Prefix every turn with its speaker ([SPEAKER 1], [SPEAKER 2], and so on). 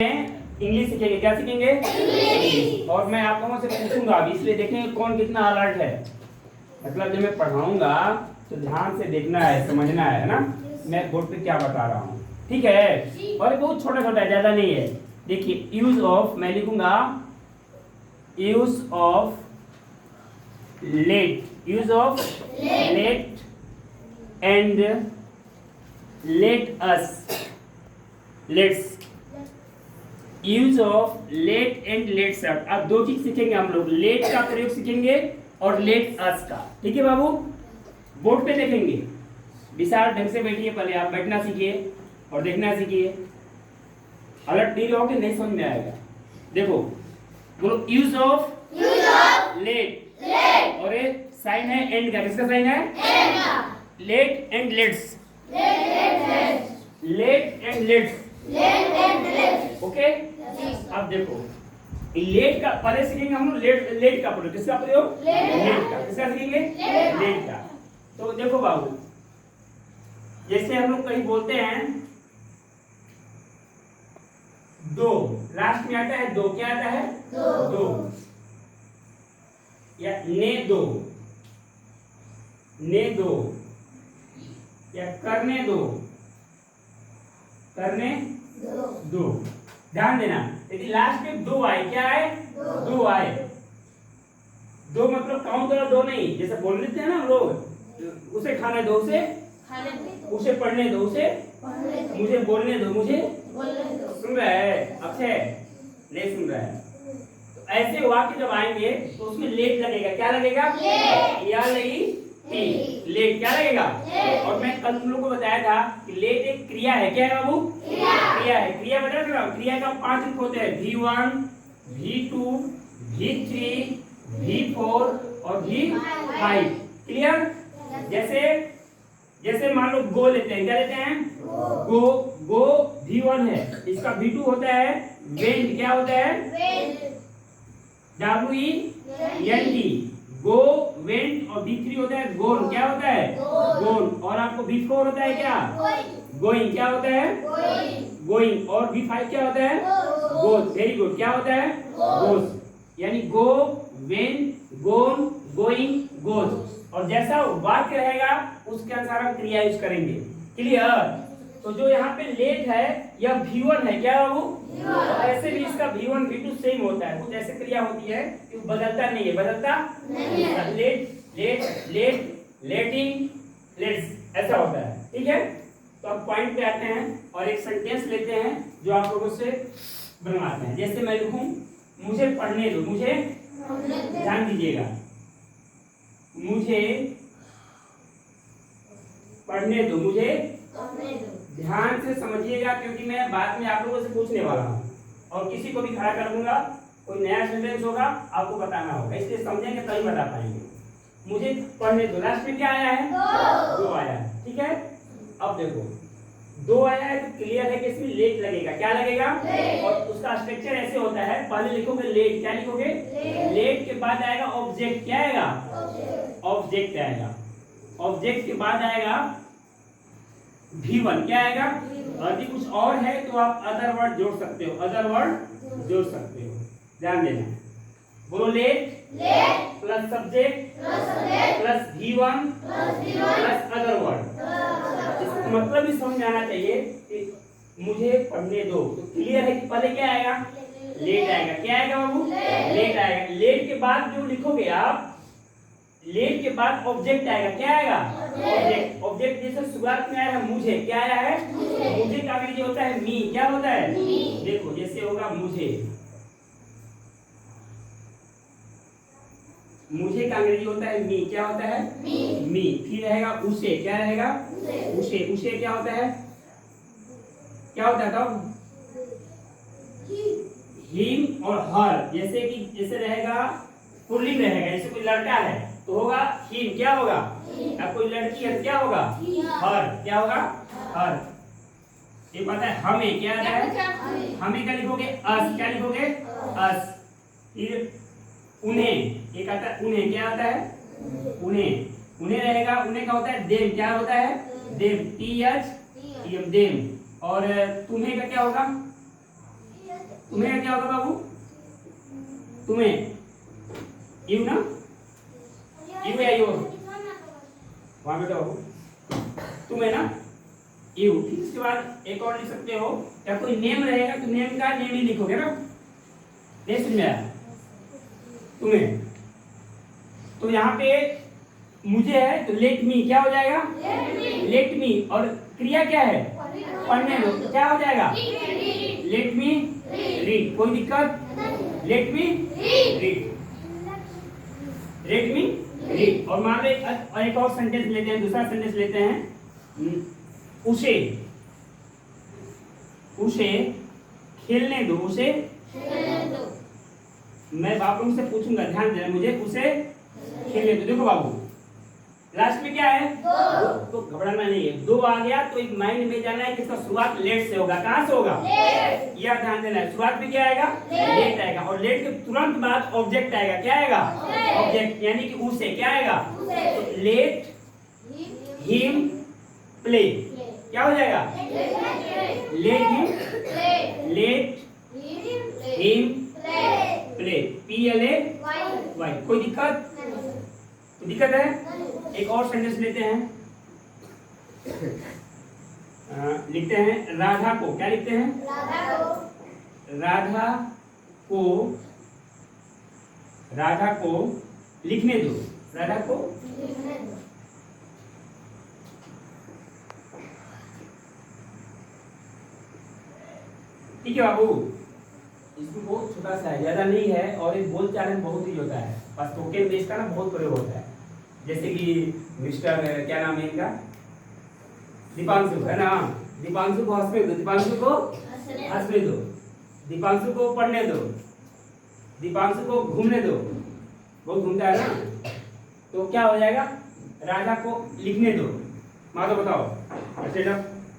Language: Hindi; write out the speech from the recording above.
[SPEAKER 1] इंग्लिश सीखेंगे। क्या सीखेंगे? इंग्लिश। और मैं आप लोगों से पूछूंगा अभी, इसलिए देखेंगे कौन कितना अलर्ट है। मतलब जब मैं पढ़ाऊंगा तो ध्यान से देखना है, समझना है ना मैं बोर्ड पे क्या बता रहा हूँ। ठीक है? और बहुत छोटा छोटा है, ज्यादा नहीं है। देखिए यूज ऑफ, मैं लिखूंगा use of let, use of let and let us, let's, use of let and let sir. अब दो चीज सीखेंगे हम लोग, लेट का प्रयोग सीखेंगे और लेट अस का। ठीक है बाबू? बोर्ड पे देखेंगे, विशाल ढंग से बैठिए, पहले आप बैठना सीखिए और देखना सीखिए। अलर्ट नहीं रहोगे नहीं समझ में आएगा। देखो बोलो यूज ऑफ लेट, और ये साइन है एंड का, किसका साइन है? एंड का। Let and let's, let and let's, okay. अब देखो लेट का पहले सीखेंगे हम लोग, लेट का प्रयोग, किसका प्रयोग? लेट का। किसका सीखेंगे? लेट का। तो देखो बाबू, जैसे हम लोग कहीं बोलते हैं दो, लास्ट में आता है दो, क्या आता है? दो। या ने दो, ने दो, या करने दो, करने दो। ध्यान देना, यदि लास्ट में दो आए, क्या आए? दो आए। दो मतलब काउंट करो, दो नहीं, जैसे बोल लेते हैं ना लोग, उसे खाने दो, उसे पढ़ने दो, उसे मुझे बोलने दो, मुझे सुन रहा है? अक्षय नहीं सुन रहा है। तो ऐसे वाक्य जब आएंगे तो उसमें लेट लगेगा। क्या लगेगा? या लगी लेट, क्या लगेगा? और मैं कल तुम लोग को बताया था कि लेट एक क्रिया है। क्या है बाबू? क्रिया है। क्रिया बता रहा हूं, क्रिया का 5 रूप होते हैं, V1, V2, V3, V4 और V5। क्लियर? जैसे मान लो गो लेते हैं, क्या लेते हैं? गो। गो V1 है, इसका V2 होता है वेंट। क्या होता है? WENT, go went. और V3 होता है गोन। क्या होता है? गोन। और आपको V4 होता है क्या? गोइंग। क्या होता है? गोइंग। और V5 क्या होता है? गोज। Very good. क्या होता है? गोज। यानी गो, वेंट, गोन, गोइंग, गोज। और जैसा वाक्य रहेगा उसके अनुसार हम क्रिया यूज करेंगे। क्लियर? तो जो यहाँ पे लेट है यह V1 है। क्या बाबू? और ऐसे भी इसका V1 V2 सेम होता है। कुछ ऐसे क्रिया होती है कि बदलता नहीं है, बदलता नहीं। Let, let, let, letting, let's, ऐसा होता है। ठीक है? तो अब पॉइंट पे आते हैं और एक सेंटेंस लेते हैं जो आप लोगों से बनवाते हैं। जैसे मैं लिखूं मुझे पढ़ने दो, मुझे, ध्यान दीजिएगा, मुझे पढ़ने दो, मुझे ध्यान से समझिएगा, क्योंकि मैं बाद में आप लोगों से पूछने वाला हूँ और किसी को भी खड़ा कर दूंगा, कोई नया सेंटेंस होगा आपको बताना होगा, इसलिए समझेंगे तभी बता पाएंगे। मुझे पढ़ने दो, लास्ट में क्या आया है? दो आया है। ठीक है? अब देखो दो आया है तो क्लियर है कि इसमें लेट लगेगा। क्या लगेगा? और उसका स्ट्रक्चर ऐसे होता है, पहले लिखोगे लेट। क्या लिखोगे? लेट के बाद आएगा ऑब्जेक्ट। क्या आएगा? ऑब्जेक्ट आएगा। ऑब्जेक्ट के बाद आएगा V1। क्या आएगा? और यदि कुछ और है तो आप अदर वर्ड जोड़ सकते हो, अदर वर्ड जोड़ सकते हो। ध्यान देना, बोलो late plus subject plus V1 plus other word. इसका मतलब भी समझ में आना चाहिए कि मुझे पढ़ने दो। तो क्लियर है कि पहले क्या आएगा? लेट आएगा। क्या आएगा बाबू? लेट आएगा। लेट के बाद जो लिखोगे आप, लेट के बाद ऑब्जेक्ट आएगा। क्या आएगा? ऑब्जेक्ट। ऑब्जेक्ट जैसे शुरुआत में आया है मुझे, क्या आया है? मुझे का अंग्रेजी होता है मी। क्या होता है? देखो जैसे होगा मुझे, मुझे का अंग्रेजी होता है मी। क्या होता है? मी। फिर रहेगा उसे। क्या रहेगा? उसे। उसे क्या होता है? क्या होता है तब? हिम और हर। जैसे कि जैसे रहेगा पुल्लिंग रहेगा, जैसे कोई लड़का है तो होगा हिम। क्या होगा? अब कोई लड़की है क्या होगा? हर। क्या होगा? हर। ये पता है हमें क्या आता है? हमें क्या लिखोगे? अस। क्या लिखोगे? अस। फिर उन्हें, एक आता है उन्हें। क्या आता है? उन्हें। उन्हें रहेगा, उन्हें का होता है देम। क्या होता है? देम। TH them. और तुम्हें का क्या होगा? तुम्हें क्या होगा बाबू? तुम्हें यू ना, यू या योर, वहां बेटा बाबू तुम्हें ना यू। ठीक, इसके बाद एक और लिख सकते हो, या कोई नेम रहेगा तो नेम का नेम ही लिखोगे ना। नहीं समझ में आया तुम्हें? तो यहाँ पे मुझे है तो लेट मी क्या हो जाएगा? Let me. और क्रिया क्या है? पढ़ने दो, तो क्या हो जाएगा? Let me read. कोई दिक्कत? Let me read, let me read. और मान लो एक और सेंटेंस लेते हैं, दूसरा सेंटेंस लेते हैं, उसे, उसे खेलने दो, उसे खेलने दो। मैं आप लोगों से पूछूंगा, ध्यान देना, मुझे उसे खेलने दो। देखो बाबू लास्ट में क्या है? दो। तो घबराना नहीं है, दो आ गया तो एक माइंड में जाना है कि इसका शुरुआत लेट से होगा। कहां से होगा? लेट। यह ध्यान देना है, शुरुआत में क्या आएगा? लेट आएगा। और लेट के तुरंत बाद ऑब्जेक्ट आएगा। क्या आएगा? ऑब्जेक्ट, यानी कि उसे क्या आएगा? तो लेट हिम प्ले। क्या हो जाएगा? Let him, let him play, PLA Y. कोई दिक्कत? तो दिक्कत है? एक और सेंटेंस लेते हैं, लिखते हैं राधा को। क्या लिखते हैं? राधा को, राधा को लिखने दो, राधा को ठीक है बाबू। इसमें बहुत छोटा सा है, ज्यादा नहीं है, और एक बोल चाल में बहुत ही होता है, बस टोके में इसका ना बहुत प्रयोग होता है। जैसे कि मिस्टर क्या नाम है इनका? दीपांशु है ना। दीपांशु को हंसने दो, दीपांशु को हंसने दो, दीपांशु को पढ़ने दो, दीपांशु को घूमने दो, बहुत घूमता है ना। तो क्या हो जाएगा? राजा को लिखने दो। माँ तो बताओ।